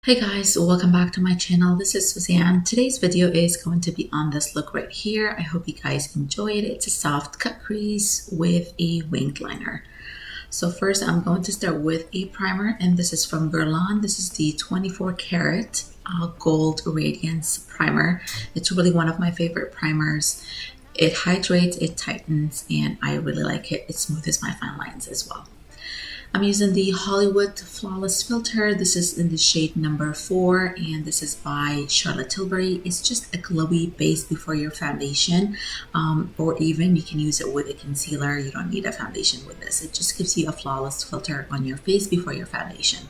Hey guys, welcome back to my channel. This is Suzanne. Today's video is going to be on this look right here. I hope you guys enjoy it. It's a soft cut crease with a winged liner. So first I'm going to start with a primer, and this is from Gurlaine. This is the 24 karat gold radiance primer. It's really one of my favorite primers. It hydrates, it tightens, and I really like it. It smoothes my fine lines as well. I'm using the Hollywood Flawless filter. This is in the shade number 4, and this is by Charlotte Tilbury. It's just a glowy base before your foundation, or even you can use it with a concealer. You don't need a foundation with this. It just gives you a flawless filter on your face before your foundation.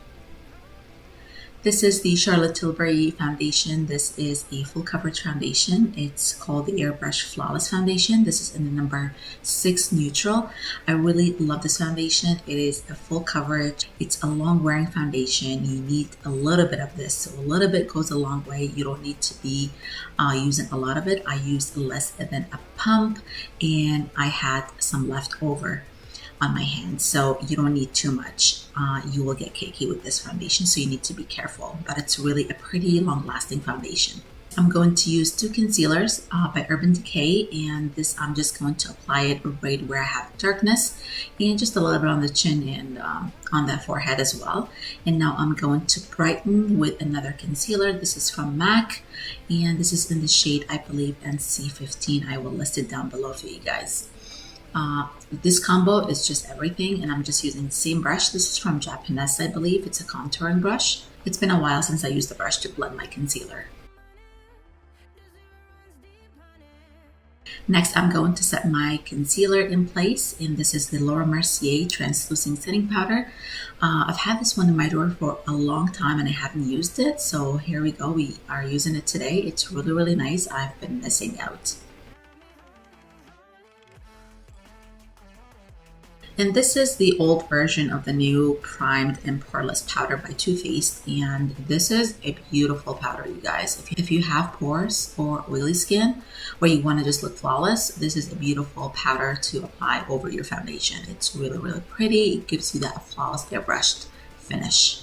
This is the Charlotte Tilbury foundation. This is a full coverage foundation. It's called the Airbrush Flawless Foundation. This is in the number 6 neutral. I really love this foundation. It is a full coverage. It's a long wearing foundation. You need a little bit of this. So a little bit goes a long way. You don't need to be using a lot of it. I used less than a pump, and I had some left over on my hands, so you don't need too much. You will get cakey with this foundation, so you need to be careful, but it's really a pretty long-lasting foundation. I'm going to use 2 concealers by Urban Decay, and this I'm just going to apply it right where I have darkness, and just a little bit on the chin and on the forehead as well. And now I'm going to brighten with another concealer. This is from MAC, and this is in the shade, I believe, NC15. I will list it down below for you guys. This combo is just everything, and I'm just using the same brush. This is from Japanese, I believe. It's a contouring brush. It's been a while since I used the brush to blend my concealer. Next, I'm going to set my concealer in place, and this is the Mercier translucent setting powder. I've had this one in my drawer for a long time and I haven't used it, so here we go. We are using it today. It's really nice. I've been missing out. And this is the old version of the new primed and poreless powder by Too Faced, and this is a beautiful powder, you guys. If you have pores or oily skin where you want to just look flawless, this is a beautiful powder to apply over your foundation. It's really pretty. It gives you that flawless airbrushed finish.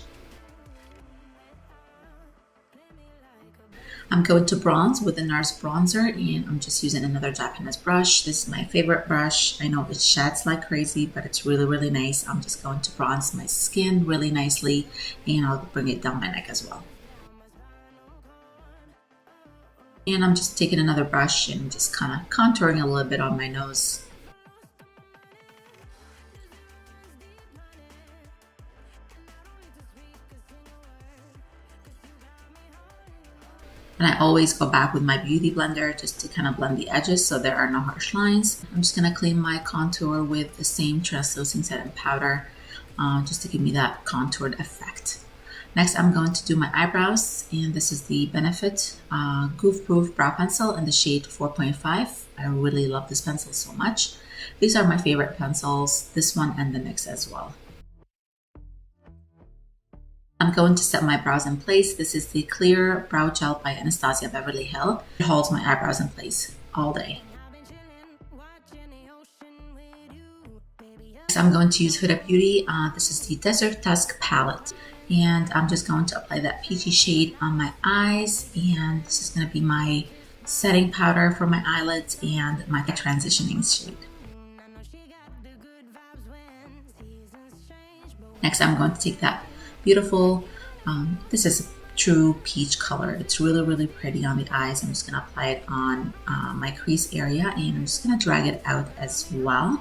I'm going to bronze with the Nars bronzer, and I'm just using another Japanese brush. This is my favorite brush. I know it sheds like crazy, but it's really nice. I'm just going to bronze my skin really nicely, and I'll bring it down my neck as well. And I'm just taking another brush and just kind of contouring a little bit on my nose. And I always go back with my beauty blender just to kind of blend the edges so there are no harsh lines. I'm just going to clean my contour with the same translucent setting powder just to give me that contoured effect. Next, I'm going to do my eyebrows, and this is the Benefit Goof Proof Brow Pencil in the shade 4.5. I really love this pencil so much. These are my favorite pencils, this one and the NYX as well. I'm going to set my brows in place. This is the Clear Brow Gel by Anastasia Beverly Hills. It holds my eyebrows in place all day. Next, I'm going to use Fenty Beauty. This is the Desert Dusk palette. And I'm just going to apply that peachy shade on my eyes. And this is going to be my setting powder for my eyelids and my transitioning shade. Next, I'm going to take that beautiful, this is a true peach color. It's really pretty on the eyes. I'm just going to apply it on my crease area, and I'm just going to drag it out as well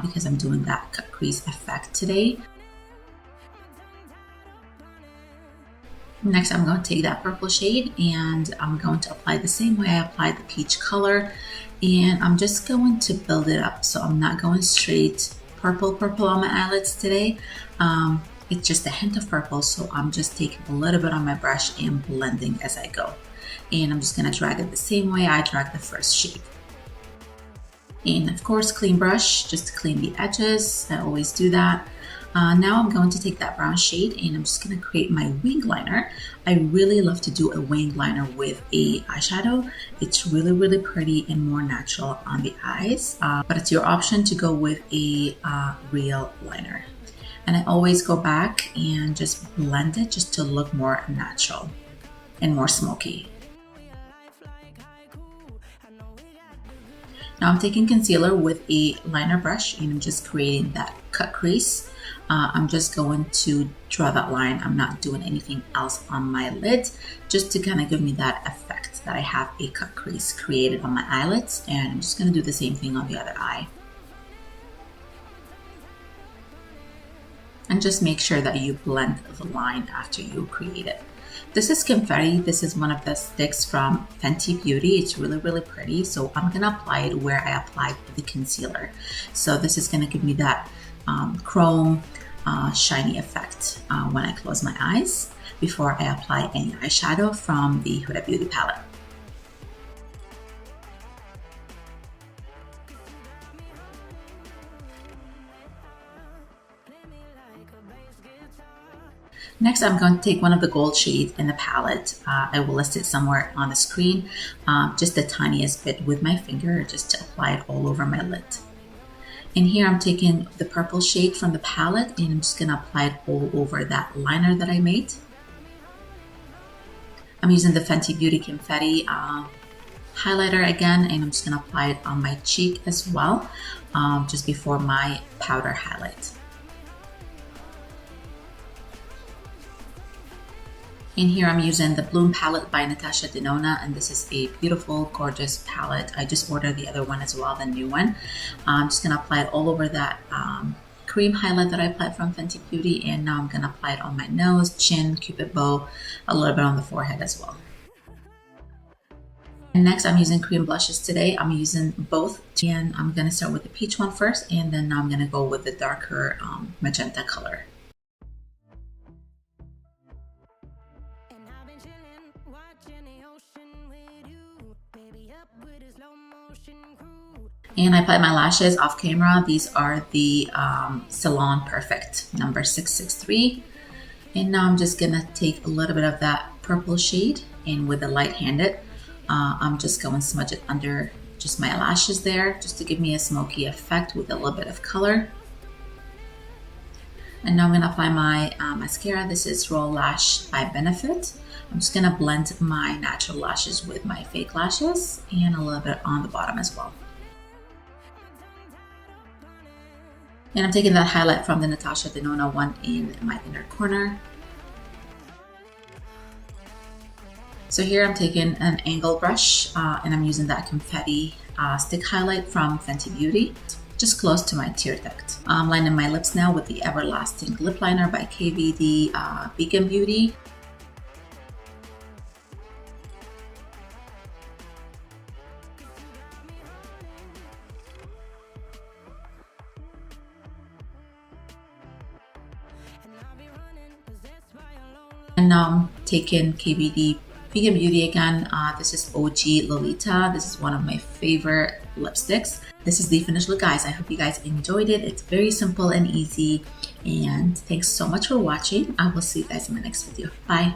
because I'm doing that cut crease effect today. Next, I'm going to take that purple shade, and I'm going to apply the same way I applied the peach color, and I'm just going to build it up. So I'm not going straight purple on my eyelids today. It's just a hint of purple, so I'm just taking a little bit on my brush and blending as I go. And I'm just going to drag it the same way I dragged the first shade. And of course, clean brush just to clean the edges. I always do that. Now I'm going to take that brown shade, and I'm just going to create my wing liner. I really love to do a wing liner with a eyeshadow. It's really pretty and more natural on the eyes, but it's your option to go with a real liner. And I always go back and just blend it just to look more natural and more smoky. Now I'm taking concealer with a liner brush and I'm just creating that cut crease. I'm just going to draw that line. I'm not doing anything else on my lid, just to kind of give me that effect that I have a cut crease created on my eyelids. And I'm just going to do the same thing on the other eye. And just make sure that you blend the line after you create it. This is confetti. This is one of the sticks from Fenty Beauty. It's really, really pretty. So I'm going to apply it where I applied the concealer. So this is going to give me that chrome shiny effect when I close my eyes before I apply any eyeshadow from the Huda Beauty palette. Next, I'm going to take one of the gold shades in the palette. I will list it somewhere on the screen, just the tiniest bit with my finger, just to apply it all over my lid. And here I'm taking the purple shade from the palette and I'm just going to apply it all over that liner that I made. I'm using the Fenty Beauty Confetti highlighter again, and I'm just going to apply it on my cheek as well, just before my powder highlight. In here, I'm using the Bloom palette by Natasha Denona, and this is a beautiful, gorgeous palette. I just ordered the other one as well, the new one. I'm just gonna apply it all over that cream highlight that I applied from Fenty Beauty, and now I'm gonna apply it on my nose, chin, cupid bow, a little bit on the forehead as well. And next, I'm using cream blushes today. I'm using both, and I'm gonna start with the peach one first, and then I'm gonna go with the darker magenta color. And I applied my lashes off camera. These are the Salon Perfect number 663. And now I'm just gonna take a little bit of that purple shade, and with the light-handed, I'm just going to smudge it under just my lashes there, just to give me a smoky effect with a little bit of color. And now I'm gonna apply my mascara. This is Roll Lash by Benefit. I'm just gonna blend my natural lashes with my fake lashes and a little bit on the bottom as well. And I'm taking that highlight from the Natasha Denona one in my inner corner. So here I'm taking an angle brush and I'm using that confetti stick highlight from Fenty Beauty, just close to my tear duct. I'm lining my lips now with the Everlasting Lip Liner by KVD Vegan Beauty. And now I'm taking KVD Vegan Beauty again. This is OG Lolita. This is one of my favorite lipsticks. This is the finished look, guys. I hope you guys enjoyed it. It's very simple and easy. And thanks so much for watching. I will see you guys in my next video. Bye.